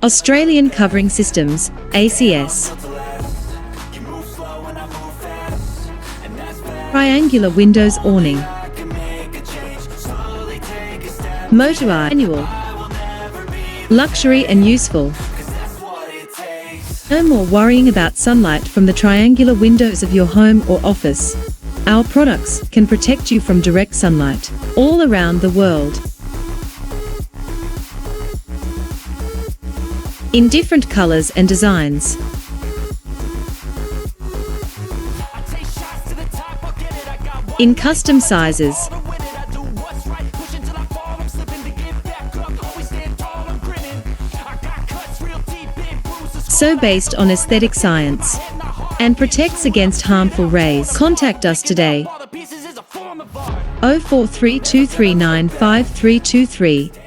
Australian Covering Systems, ACS. Triangular windows awning. Motorized manual. Luxury and useful. No more worrying about sunlight from the triangular windows of your home or office. Our products can protect you from direct sunlight all around the world. In different colors and designs. In custom sizes. So based on aesthetic science and protects against harmful rays. Contact us today. 0432395323